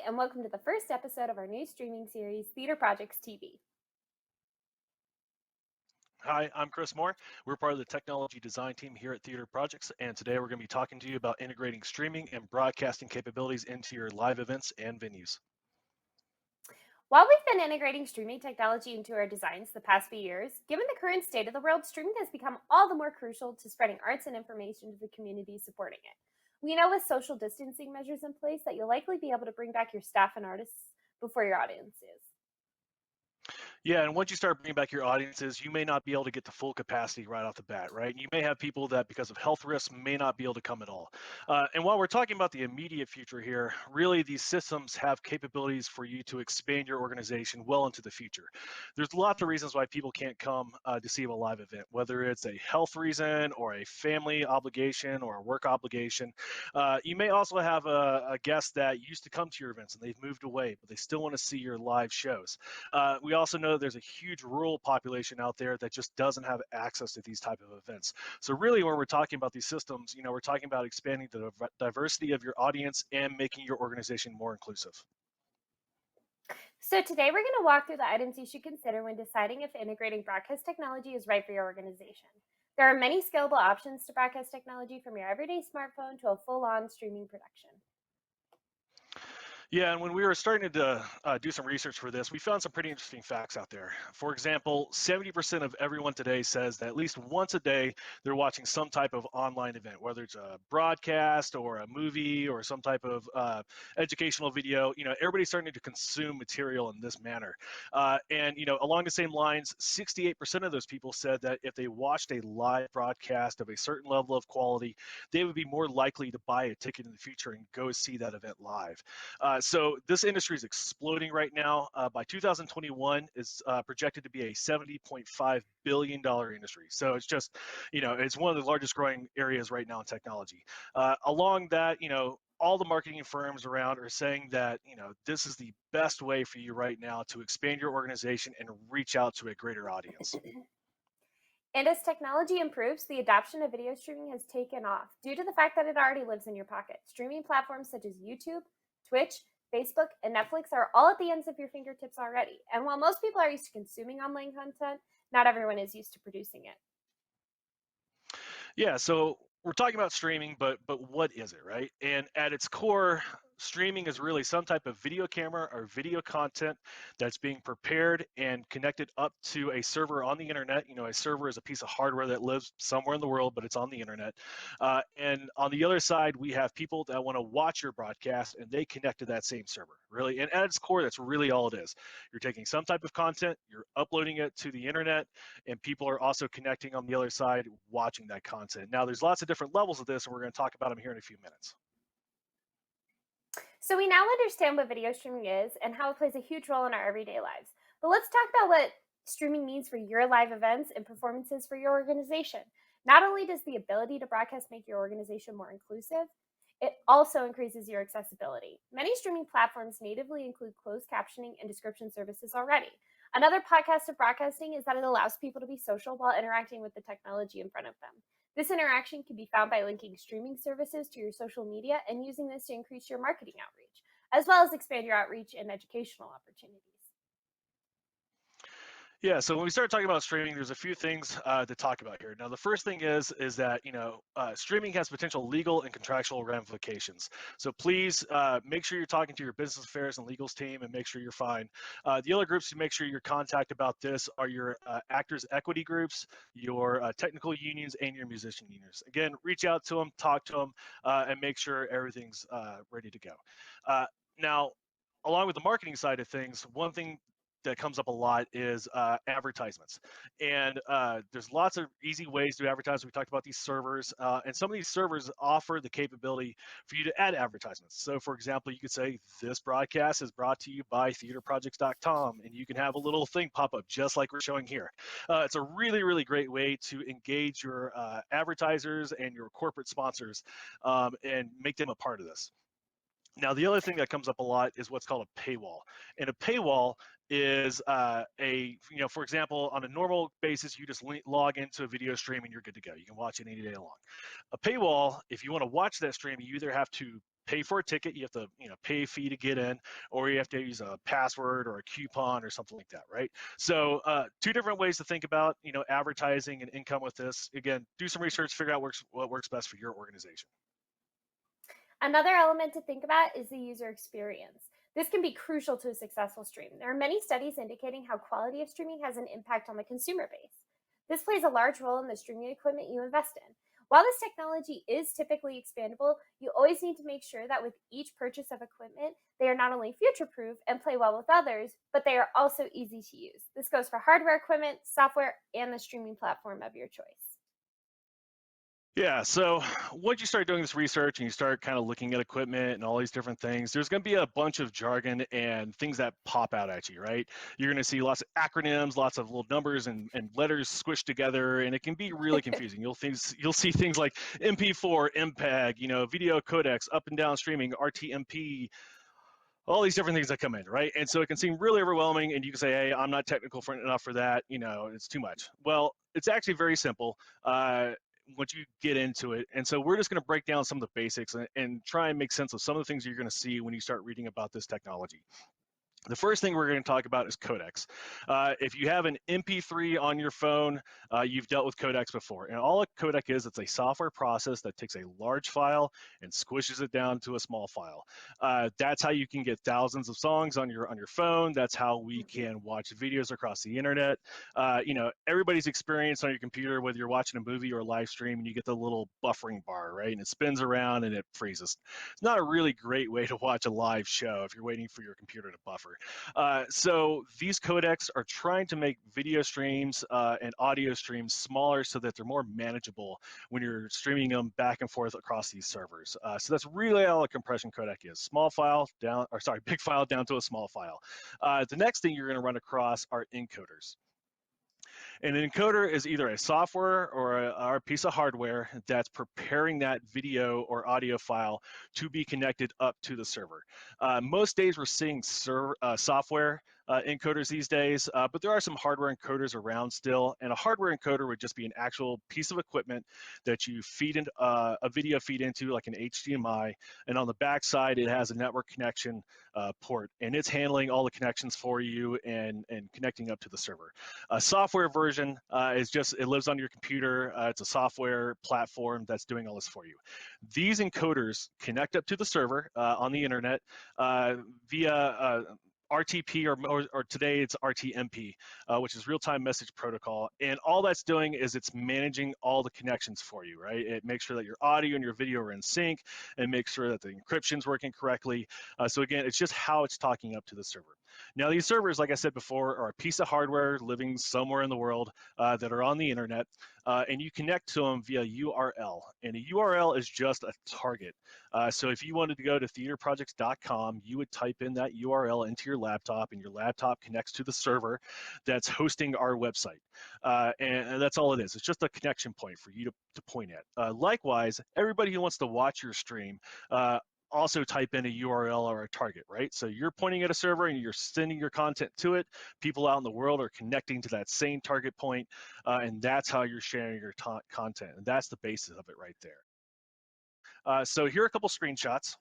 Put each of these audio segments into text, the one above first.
and welcome to the first episode of our new streaming series, Theater Projects TV. Hi, I'm Chris Moore. We're part of the technology design team here at Theater Projects, and today we're going to be talking to you about integrating streaming and broadcasting capabilities into your live events and venues. While we've been integrating streaming technology into our designs the past few years, given the current state of the world, streaming has become all the more crucial to spreading arts and information to the community supporting it. We know with social distancing measures in place that you'll likely be able to bring back your staff and artists before your audience is. Yeah, and once you start bringing back your audiences, you may not be able to get to full capacity right off the bat, right? You may have people that, because of health risks, may not be able to come at all. And while we're talking about the immediate future here, really these systems have capabilities for you to expand your organization well into the future. There's lots of reasons why people can't come to see a live event, whether it's a health reason or a family obligation or a work obligation. You may also have a guest that used to come to your events and they've moved away, but they still want to see your live shows. We also know there's a huge rural population out there that just doesn't have access to these type of events. So really, when we're talking about these systems, we're talking about expanding the diversity of your audience and making your organization more inclusive. So today we're going to walk through the items you should consider when deciding if integrating broadcast technology is right for your organization. There are many scalable options to broadcast technology, from your everyday smartphone to a full-on streaming production. Yeah, and when we were starting to do some research for this, we found some pretty interesting facts out there. For example, 70% of everyone today says that at least once a day they're watching some type of online event, whether it's a broadcast or a movie or some type of educational video. Everybody's starting to consume material in this manner. And along the same lines, 68% of those people said that if they watched a live broadcast of a certain level of quality, they would be more likely to buy a ticket in the future and go see that event live. So this industry is exploding right now. By 2021, it's projected to be a $70.5 billion industry. So it's just, it's one of the largest growing areas right now in technology. Along that, all the marketing firms around are saying that, this is the best way for you right now to expand your organization and reach out to a greater audience. And as technology improves, the adoption of video streaming has taken off due to the fact that it already lives in your pocket. Streaming platforms such as YouTube, Twitch, Facebook, and Netflix are all at the ends of your fingertips already. And while most people are used to consuming online content, not everyone is used to producing it. Yeah, so we're talking about streaming, but what is it, right? And at its core, streaming is really some type of video camera or video content that's being prepared and connected up to a server on the internet. A server is a piece of hardware that lives somewhere in the world, but it's on the internet. And on the other side, we have people that want to watch your broadcast, and they connect to that same server, really. And at its core, that's really all it is. You're taking some type of content, you're uploading it to the internet, and people are also connecting on the other side, watching that content. Now, there's lots of different levels of this, and we're going to talk about them here in a few minutes. So we now understand what video streaming is and how it plays a huge role in our everyday lives. But let's talk about what streaming means for your live events and performances for your organization. Not only does the ability to broadcast make your organization more inclusive, it also increases your accessibility. Many streaming platforms natively include closed captioning and description services already. Another podcast of broadcasting is that it allows people to be social while interacting with the technology in front of them. This interaction can be found by linking streaming services to your social media and using this to increase your marketing outreach, as well as expand your outreach and educational opportunities. Yeah, so when we start talking about streaming, there's a few things to talk about here. Now, the first thing is that streaming has potential legal and contractual ramifications. So please make sure you're talking to your business affairs and legals team and make sure you're fine. The other groups to make sure you're contact about this are your actors equity groups, your technical unions, and your musician unions. Again, reach out to them, talk to them, and make sure everything's ready to go. Now, along with the marketing side of things, one thing that comes up a lot is advertisements. And there's lots of easy ways to advertise. We talked about these servers, and some of these servers offer the capability for you to add advertisements. So, for example, you could say, this broadcast is brought to you by theaterprojects.com, and you can have a little thing pop up just like we're showing here. It's a really, really great way to engage your advertisers and your corporate sponsors and make them a part of this. Now, the other thing that comes up a lot is what's called a paywall. And a paywall is for example, on a normal basis, you just log into a video stream and you're good to go. You can watch it any day long. A paywall, if you want to watch that stream, you either have to pay for a ticket, you have to pay a fee to get in, or you have to use a password or a coupon or something like that, right? So two different ways to think about advertising and income with this. Again, do some research, figure out what works best for your organization. Another element to think about is the user experience. This can be crucial to a successful stream. There are many studies indicating how quality of streaming has an impact on the consumer base. This plays a large role in the streaming equipment you invest in. While this technology is typically expandable, you always need to make sure that with each purchase of equipment, they are not only future proof and play well with others, but they are also easy to use. This goes for hardware equipment, software, and the streaming platform of your choice. Yeah, so once you start doing this research and you start kind of looking at equipment and all these different things, there's going to be a bunch of jargon and things that pop out at you, right? You're going to see lots of acronyms, lots of little numbers and letters squished together, and it can be really confusing. You'll see things like MP4, MPEG, video codecs, up and down streaming, RTMP, all these different things that come in, right? And so it can seem really overwhelming, and you can say, hey, I'm not technical enough for that, it's too much. Well, it's actually very simple. Once you get into it. And so we're just going to break down some of the basics and try and make sense of some of the things you're going to see when you start reading about this technology. The first thing we're going to talk about is codecs. If you have an MP3 on your phone, you've dealt with codecs before. And all a codec is, it's a software process that takes a large file and squishes it down to a small file. That's how you can get thousands of songs on your phone. That's how we can watch videos across the internet. Everybody's experience on your computer, whether you're watching a movie or a live stream, and you get the little buffering bar, right? And it spins around and it freezes. It's not a really great way to watch a live show if you're waiting for your computer to buffer. So these codecs are trying to make video streams and audio streams smaller so that they're more manageable when you're streaming them back and forth across these servers. So that's really all a compression codec is: big file down to a small file. The next thing you're going to run across are encoders. An encoder is either a software or a piece of hardware that's preparing that video or audio file to be connected up to the server. Most days we're seeing software encoders these days, but there are some hardware encoders around still. And a hardware encoder would just be an actual piece of equipment that you feed in, a video feed into, like an HDMI, and on the back side it has a network connection port, and it's handling all the connections for you and connecting up to the server. A software version it lives on your computer. It's a software platform that's doing all this for you. These encoders connect up to the server on the internet via RTP or today it's RTMP, which is real-time message protocol. And all that's doing is it's managing all the connections for you, right? It makes sure that your audio and your video are in sync and makes sure that the encryption's working correctly. So again, it's just how it's talking up to the server. Now, these servers, like I said before, are a piece of hardware living somewhere in the world that are on the internet, and you connect to them via URL. And a URL is just a target. So if you wanted to go to theaterprojects.com, you would type in that URL into your laptop, and your laptop connects to the server that's hosting our website. And that's all it is. It's just a connection point for you to point at. Likewise, everybody who wants to watch your stream also type in a URL or a target, right? So you're pointing at a server and you're sending your content to it. People out in the world are connecting to that same target point, and that's how you're sharing your content. And that's the basis of it right there. So here are a couple screenshots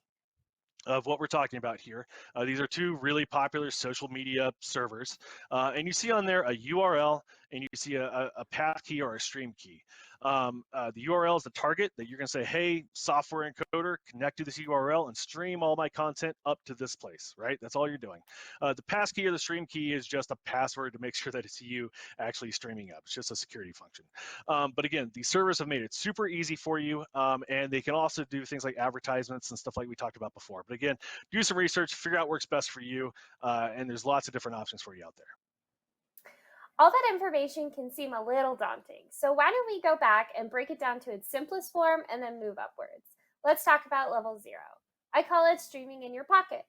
of what we're talking about here. These are two really popular social media servers. And you see on there a URL, and you see a path key or a stream key. The URL is the target that you're going to say, hey, software encoder, connect to this URL and stream all my content up to this place, right? That's all you're doing. The pass key or the stream key is just a password to make sure that it's you actually streaming up. It's just a security function. But again, these servers have made it super easy for you, and they can also do things like advertisements and stuff like we talked about before. But again, do some research, figure out what works best for you, and there's lots of different options for you out there. All that information can seem a little daunting, so why don't we go back and break it down to its simplest form and then move upwards. Let's talk about level 0. I call it streaming in your pocket.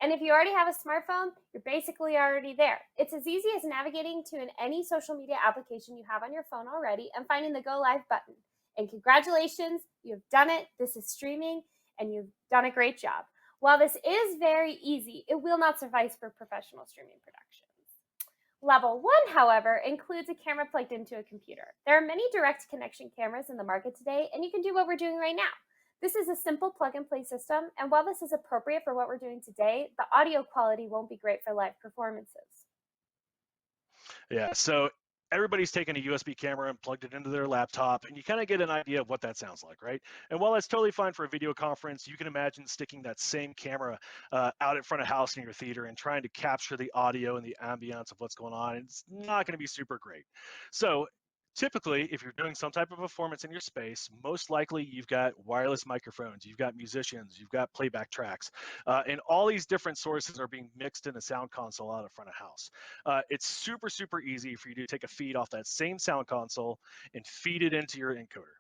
And if you already have a smartphone, you're basically already there. It's as easy as navigating to any social media application you have on your phone already and finding the Go Live button. And congratulations, you've done it. This is streaming, and you've done a great job. While this is very easy, it will not suffice for professional streaming productions. Level 1, however, includes a camera plugged into a computer. There are many direct connection cameras in the market today, and you can do what we're doing right now. This is a simple plug and play system, and while this is appropriate for what we're doing today, the audio quality won't be great for live performances. Yeah, so everybody's taken a USB camera and plugged it into their laptop, and you kind of get an idea of what that sounds like, right? And while that's totally fine for a video conference, you can imagine sticking that same camera out in front of house in your theater and trying to capture the audio and the ambiance of what's going on. It's not going to be super great. So typically, if you're doing some type of performance in your space, most likely you've got wireless microphones, you've got musicians, you've got playback tracks, and all these different sources are being mixed in a sound console out in front of house. It's super, super easy for you to take a feed off that same sound console and feed it into your encoder.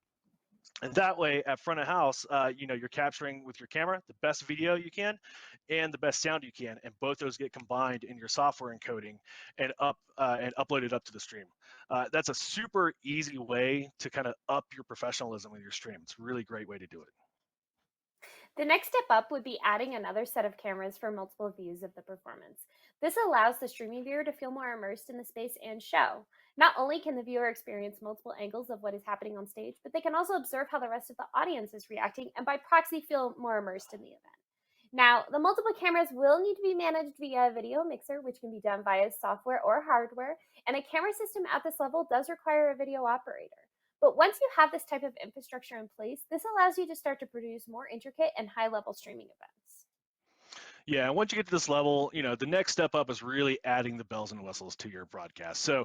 And that way, at front of house, you're capturing with your camera the best video you can and the best sound you can, and both those get combined in your software encoding and uploaded up to the stream. That's a super easy way to kind of up your professionalism with your stream. It's a really great way to do it. The next step up would be adding another set of cameras for multiple views of the performance. This allows the streaming viewer to feel more immersed in the space and show. Not only can the viewer experience multiple angles of what is happening on stage, but they can also observe how the rest of the audience is reacting and by proxy feel more immersed in the event. Now, the multiple cameras will need to be managed via a video mixer, which can be done via software or hardware, and a camera system at this level does require a video operator. But once you have this type of infrastructure in place, this allows you to start to produce more intricate and high level streaming events. Yeah, and once you get to this level, the next step up is really adding the bells and whistles to your broadcast. So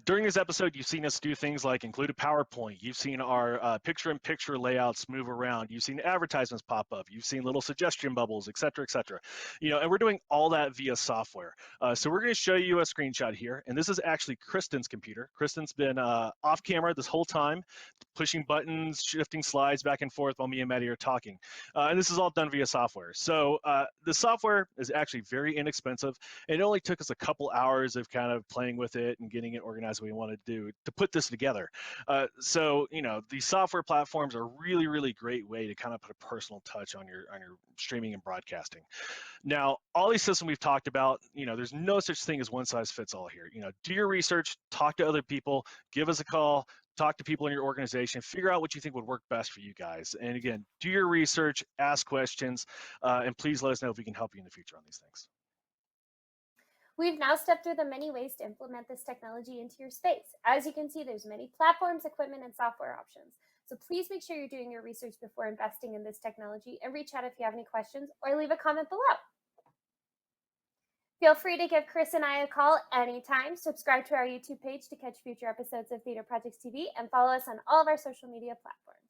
during this episode, you've seen us do things like include a PowerPoint. You've seen our picture-in-picture layouts move around. You've seen advertisements pop up. You've seen little suggestion bubbles, et cetera, et cetera. And we're doing all that via software. So we're going to show you a screenshot here, and this is actually Kristen's computer. Kristen's been off camera this whole time, pushing buttons, shifting slides back and forth while me and Maddie are talking. And this is all done via software. So the software is actually very inexpensive. And it only took us a couple hours of kind of playing with it and getting it organized the way we wanted to do to put this together. So these software platforms are really, really great way to kind of put a personal touch on your streaming and broadcasting. Now, all these systems we've talked about, there's no such thing as one size fits all here. Do your research, talk to other people, give us a call, talk to people in your organization, figure out what you think would work best for you guys. And again, do your research, ask questions, and please let us know if we can help you in the future on these things. We've now stepped through the many ways to implement this technology into your space. As you can see, there's many platforms, equipment, and software options. So please make sure you're doing your research before investing in this technology and reach out if you have any questions or leave a comment below. Feel free to give Chris and I a call anytime. Subscribe to our YouTube page to catch future episodes of Theater Projects TV and follow us on all of our social media platforms.